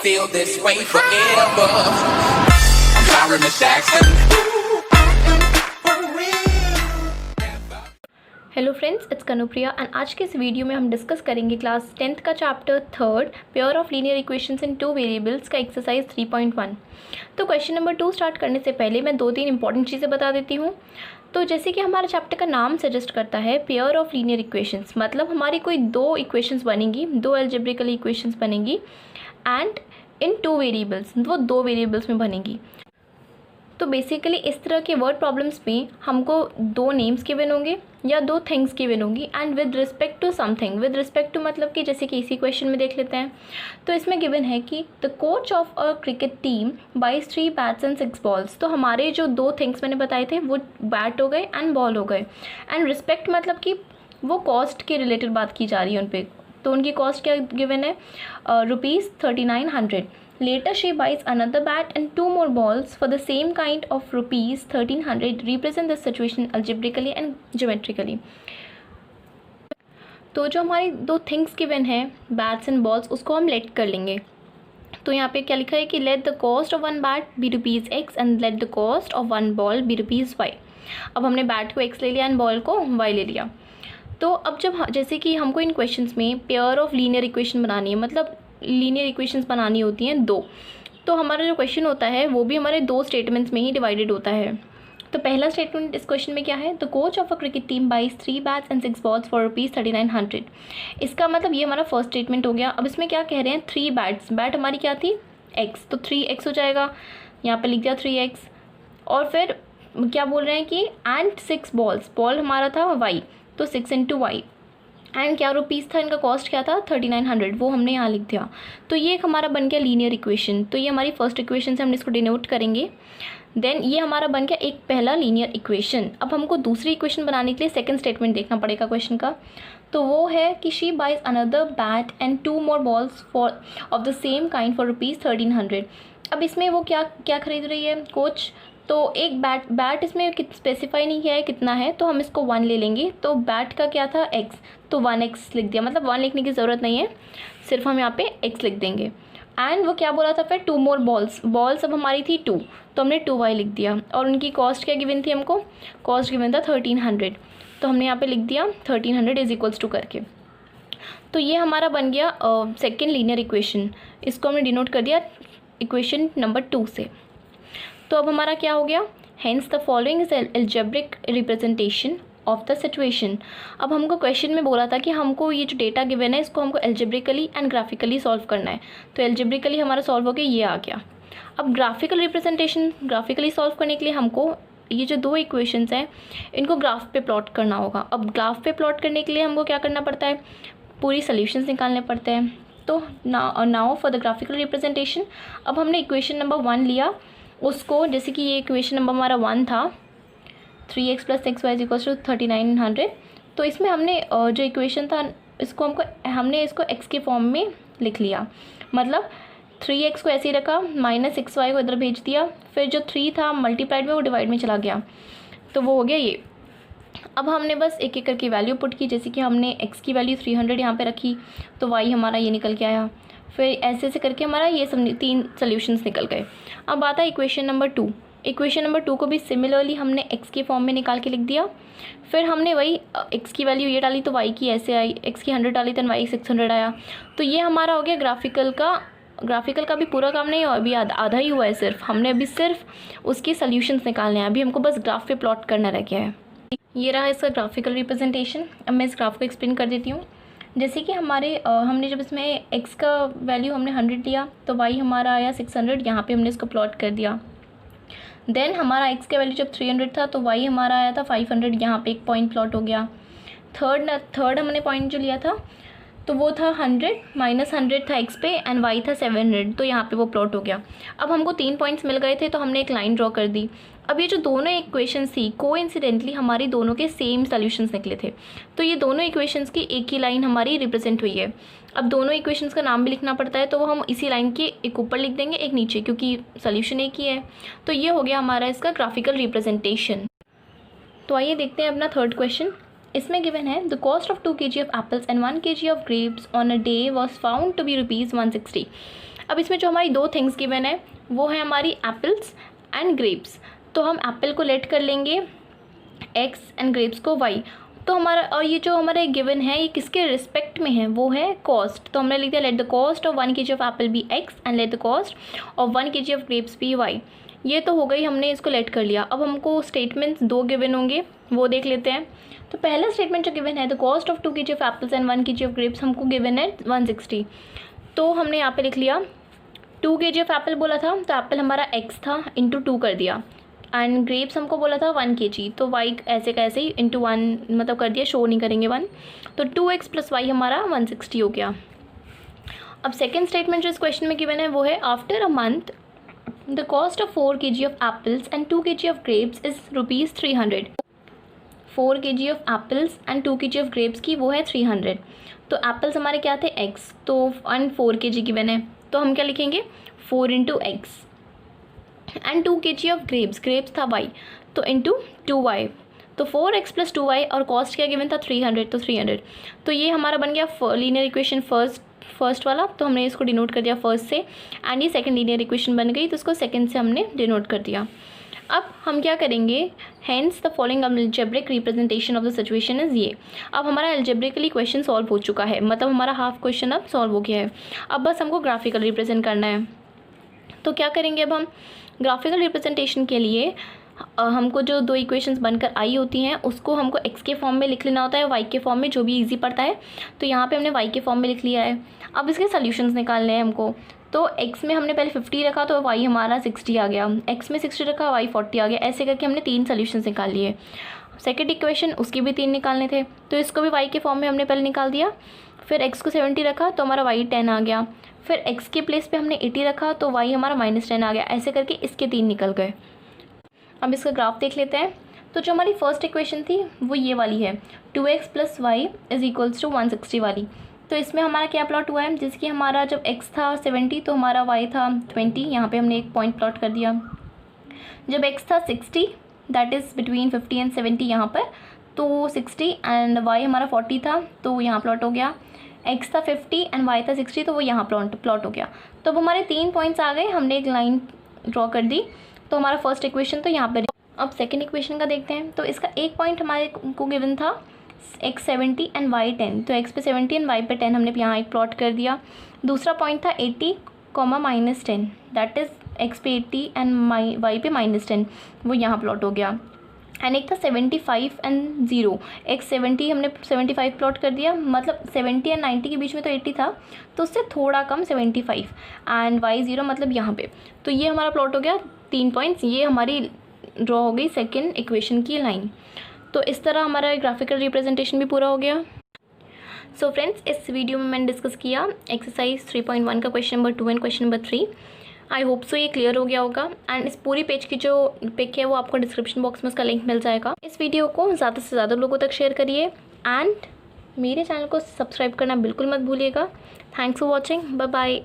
Feel this way forever. I'm sorry, Miss Jackson. Hello friends, it's Kanupriya and आज के इस video में हम डिस्कस करेंगे क्लास 10th का chapter 3 pair of linear equations in two variables का एक्सरसाइज 3.1। तो क्वेश्चन नंबर 2 स्टार्ट करने से पहले मैं 2-3 इंपॉर्टेंट चीज़ें बता देती हूँ। तो जैसे कि हमारा चैप्टर का नाम सजेस्ट करता है पेयर ऑफ लीनियर इक्वेशंस, मतलब हमारी कोई दो इक्वेशंस बनेंगी, दो एल्जेब्रिकल इक्वेशंस बनेंगी एंड इन टू वेरिएबल्स, वो दो वेरिएबल्स में बनेंगी। तो बेसिकली इस तरह के वर्ड प्रॉब्लम्स में हमको दो नेम्स गिवन होंगे या दो थिंग्स गिवन होंगी and with respect to something. With respect to मतलब कि जैसे कि इसी क्वेश्चन में देख लेते हैं। तो इसमें गिवन है कि the coach of a cricket team buys 3 bats and 6 balls. तो हमारे जो दो थिंग्स मैंने बताए थे वो बैट हो गए एंड बॉल हो गए। एंड रिस्पेक्ट मतलब कि वो कॉस्ट के रिलेटेड बात की जा रही है उन पर। तो उनकी कॉस्ट क्या गिवन है, ₹3900। Later she buys another bat and 2 more balls for the same kind of ₹1300. Represent this situation algebraically and geometrically. तो जो हमारी दो थिंग्स गिवन है बैट्स एंड बॉल्स, उसको हम लेट कर लेंगे। तो यहाँ पे क्या लिखा है कि let the cost of one bat be ₹X and let the cost of one ball be ₹Y। अब हमने बैट को X ले लिया एंड बॉल को Y ले लिया। तो अब जब जैसे कि हमको इन क्वेश्चंस में पेयर ऑफ लीनियर इक्वेशन बनानी है, मतलब लीनियर इक्वेशंस बनानी होती हैं दो, तो हमारा जो क्वेश्चन होता है वो भी हमारे दो स्टेटमेंट्स में ही डिवाइडेड होता है। तो पहला स्टेटमेंट इस क्वेश्चन में क्या है, the coach of a cricket team buys 3 bats and 6 balls for ₹3900। इसका मतलब ये हमारा फर्स्ट स्टेटमेंट हो गया। अब इसमें क्या कह रहे हैं, 3 बैट्स, बैट हमारी क्या थी X, तो 3X हो जाएगा, यहाँ पर लिख दिया 3X। और फिर क्या बोल रहे हैं कि एंड 6 बॉल्स, बॉल हमारा था Y, तो 6 × Y एंड क्या रुपीज़ था, इनका कॉस्ट क्या था 3900, वो हमने यहाँ लिख दिया। तो ये एक हमारा बन गया लीनियर इक्वेशन। तो ये हमारी फर्स्ट इक्वेशन से हम इसको डिनोट करेंगे। देन ये हमारा बन गया एक पहला लीनियर इक्वेशन। अब हमको दूसरी इक्वेशन बनाने के लिए सेकंड स्टेटमेंट देखना पड़ेगा क्वेश्चन का। तो वो है कि she buys another bat and 2 more balls for of the same kind for ₹1300। अब इसमें वो क्या खरीद रही है, कोच। तो एक बैट इसमें स्पेसिफाई नहीं किया है कितना है, तो हम इसको 1 ले लेंगे। तो बैट का क्या था X, तो 1X लिख दिया, मतलब 1 लिखने की ज़रूरत नहीं है, सिर्फ हम यहाँ पे X लिख देंगे। एंड वो क्या बोला था फिर, 2 more बॉल्स अब हमारी थी 2, तो हमने 2Y लिख दिया। और उनकी कॉस्ट क्या गिवन थी, हमको कॉस्ट गिवन था 1300, तो हमने यहाँ पे लिख दिया 1300 इज इक्वल्स टू करके। तो ये हमारा बन गया सेकेंड लीनियर इक्वेशन। इसको हमने डिनोट कर दिया इक्वेशन नंबर 2 से। तो अब हमारा क्या हो गया, hence the following is algebraic representation of the situation. अब हमको क्वेश्चन में बोला था कि हमको ये जो डेटा गिवन है इसको हमको एल्जेब्रिकली एंड ग्राफिकली सॉल्व करना है। तो एल्जेब्रिकली हमारा सॉल्व हो गया, ये आ गया। अब ग्राफिकल रिप्रेजेंटेशन, ग्राफिकली सॉल्व करने के लिए हमको ये जो दो इक्वेशंस हैं इनको ग्राफ पे प्लॉट करना होगा। अब ग्राफ पे प्लॉट करने के लिए हमको क्या करना पड़ता है, पूरी सोल्यूशंस निकालने पड़ते हैं। तो now for the graphical representation, अब हमने इक्वेशन नंबर 1 लिया, उसको जैसे कि ये इक्वेशन नंबर हमारा 1 था 3X + 6Y = 3900। तो इसमें हमने जो इक्वेशन था इसको हमने इसको X के फॉर्म में लिख लिया, मतलब 3X को ऐसे ही रखा, -6Y को इधर भेज दिया, फिर जो 3 था मल्टीप्लाइड में वो डिवाइड में चला गया, तो वो हो गया ये। अब हमने बस एक एक करके वैल्यू पुट की, जैसे कि हमने X की वैल्यू 300 यहाँ पे रखी, तो Y हमारा ये निकल के आया। फिर ऐसे ऐसे करके हमारा ये सब 3 सोल्यूशंस निकल गए। अब आता है इक्वेशन नंबर 2। इक्वेशन नंबर 2 को भी सिमिलरली हमने X के फॉर्म में निकाल के लिख दिया। फिर हमने वही X की वैल्यू ये डाली तो Y की ऐसे आई, X की 100 डाली तो Y 600 आया। तो ये हमारा हो गया ग्राफिकल का भी पूरा काम नहीं हुआ, अभी आधा ही हुआ है सिर्फ। हमने अभी सिर्फ उसके सोल्यूशंस निकालने हैं, अभी हमको बस ग्राफ पे प्लॉट करना रह गया है। ये रहा इसका ग्राफिकल रिप्रेजेंटेशन। अब मैं इस ग्राफ को एक्सप्लेन कर देती हूँ। जैसे कि हमने जब इसमें X का वैल्यू हमने 100 लिया तो Y हमारा आया 600, यहाँ पे हमने इसको प्लॉट कर दिया। देन हमारा X का वैल्यू जब 300 था तो Y हमारा आया था 500, यहाँ पे एक पॉइंट प्लॉट हो गया। थर्ड हमने पॉइंट जो लिया था तो वो था 100, -100 था X पे एंड Y था 700, तो यहाँ पे वो प्लॉट हो गया। अब हमको 3 पॉइंट्स मिल गए थे तो हमने एक लाइन ड्रॉ कर दी। अब ये जो दोनों इक्वेशंस थी कोइंसिडेंटली हमारी दोनों के सेम सॉल्यूशंस निकले थे, तो ये दोनों इक्वेशंस की एक ही लाइन हमारी रिप्रेजेंट हुई है। अब दोनों इक्वेशंस का नाम भी लिखना पड़ता है, तो वो हम इसी लाइन के एक ऊपर लिख देंगे एक नीचे, क्योंकि सॉल्यूशन एक ही है। तो ये हो गया हमारा इसका ग्राफिकल रिप्रेजेंटेशन। तो आइए देखते हैं अपना थर्ड क्वेश्चन। इसमें गिवन है the cost of 2 kg of apples and 1 kg of grapes on a day was found to be ₹160। अब इसमें जो हमारी 2 थिंग्स गिवन है वो है हमारी एप्पल्स एंड ग्रेप्स। तो हम एप्पल को लेट कर लेंगे x एंड ग्रेप्स को y। तो हमारा, और ये जो हमारा गिवन है ये किसके रिस्पेक्ट में है, वो है कॉस्ट। तो हमने लिख दिया let the cost of 1 kg of apple be x and let the cost of 1 kg of grapes be y। ये तो हो गई, हमने इसको लेट कर लिया। अब हमको स्टेटमेंट्स 2 गिवन होंगे, वो देख लेते हैं। तो पहला स्टेटमेंट जो गिवन है the cost of 2 kg of apples and 1 kg of grapes, हमको गिवन है 160। तो हमने यहाँ पे लिख लिया 2 kg ऑफ एप्पल बोला था तो एप्पल हमारा x था इंटू 2 कर दिया, एंड ग्रेप्स हमको बोला था 1 kg, तो y ऐसे कैसे ही इंटू 1 मतलब कर दिया, शो नहीं करेंगे 1। तो 2x प्लस y हमारा 160 हो गया। अब सेकेंड स्टेटमेंट जो इस क्वेश्चन में गिवन है वो है after a month the cost of 4 kg of apples and 2 kg of grapes is ₹300। 4 kg of apples and 2 kg of grapes की वो है 300। तो एप्पल्स हमारे क्या थे x, तो 4 kg गिवन है, तो हम क्या लिखेंगे 4 into x, and 2 kg of grapes था y, तो इंटू 2y, तो 4x प्लस 2y, और कॉस्ट क्या गिवन था 300, तो 300। तो ये हमारा बन गया लीनियर इक्वेशन फर्स्ट वाला, तो हमने इसको डिनोट कर दिया फर्स्ट से, एंड ये सेकंड लीनियर इक्वेशन बन गई, तो इसको सेकंड से हमने डिनोट कर दिया। अब हम क्या करेंगे, hence the following algebraic representation of the situation is ये। अब हमारा अलजेब्रिकली क्वेश्चन सॉल्व हो चुका है, मतलब हमारा हाफ क्वेश्चन अब सॉल्व हो गया है। अब बस हमको ग्राफिकल रिप्रेजेंट करना है। तो क्या करेंगे, अब हम ग्राफिकल रिप्रेजेंटेशन के लिए हमको जो 2 इक्वेशंस बनकर आई होती हैं उसको हमको x के फॉर्म में लिख लेना होता है, y के फॉर्म में, जो भी इजी पड़ता है। तो यहाँ पे हमने y के फॉर्म में लिख लिया है। अब इसके सॉल्यूशंस निकालने हैं हमको। तो x में हमने पहले 50 रखा तो y हमारा 60 आ गया, x में 60 रखा y 40 आ गया, ऐसे करके हमने 3 सॉल्यूशंस निकाल लिए। सेकेंड इक्वेशन उसके भी 3 निकालने थे, तो इसको भी y के फॉर्म में हमने पहले निकाल दिया। फिर x को 70 रखा तो हमारा y 10 आ गया। फिर x के प्लेस पे हमने 80 रखा तो y हमारा -10 आ गया। ऐसे करके इसके 3 निकल गए। अब इसका ग्राफ देख लेते हैं। तो जो हमारी फर्स्ट इक्वेशन थी वो ये वाली है, 2x plus Y is equals to 160 वाली। तो इसमें हमारा क्या प्लॉट हुआ है, जिसकी हमारा जब x था 70 तो हमारा y था 20, यहाँ पे हमने एक पॉइंट प्लॉट कर दिया। जब x था 60 दैट इज़ बिटवीन 50 एंड 70 यहाँ पर, तो 60 एंड y हमारा 40 था तो यहाँ प्लॉट हो गया। x था 50 एंड y था 60 तो वो यहाँ प्लॉट हो गया। तो अब हमारे 3 पॉइंट्स आ गए, हमने एक लाइन ड्रॉ कर दी। तो हमारा फर्स्ट इक्वेशन तो यहाँ पर। अब सेकंड इक्वेशन का देखते हैं। तो इसका एक पॉइंट हमारे को गिवन था x 70 एंड y 10, तो x पे 70 एंड y पे 10 हमने यहाँ एक प्लॉट कर दिया। दूसरा पॉइंट था 80, -10, दैट इज़ x पे 80 एंड y पे -10, वो यहाँ प्लॉट हो गया। एंड एक था 75 एंड 0, x 70 हमने 75 प्लॉट कर दिया, मतलब 70 एंड 90 के बीच में तो 80 था, तो उससे थोड़ा कम 75 एंड y 0 मतलब यहाँ पे। तो ये हमारा प्लॉट हो गया 3 पॉइंट्स, ये हमारी ड्रॉ हो गई सेकेंड इक्वेशन की लाइन। तो इस तरह हमारा ग्राफिकल रिप्रेजेंटेशन भी पूरा हो गया। सो फ्रेंड्स, इस वीडियो में मैंने डिस्कस किया एक्सरसाइज 3.1 का question number 2 and question number 3। I hope so ये क्लियर हो गया होगा। एंड इस पूरी पेज की जो पिक है वो आपको डिस्क्रिप्शन बॉक्स में उसका लिंक मिल जाएगा। इस वीडियो को ज़्यादा से ज़्यादा लोगों तक शेयर करिए एंड मेरे चैनल को सब्सक्राइब करना बिल्कुल मत भूलिएगा। Thanks for watching, bye bye.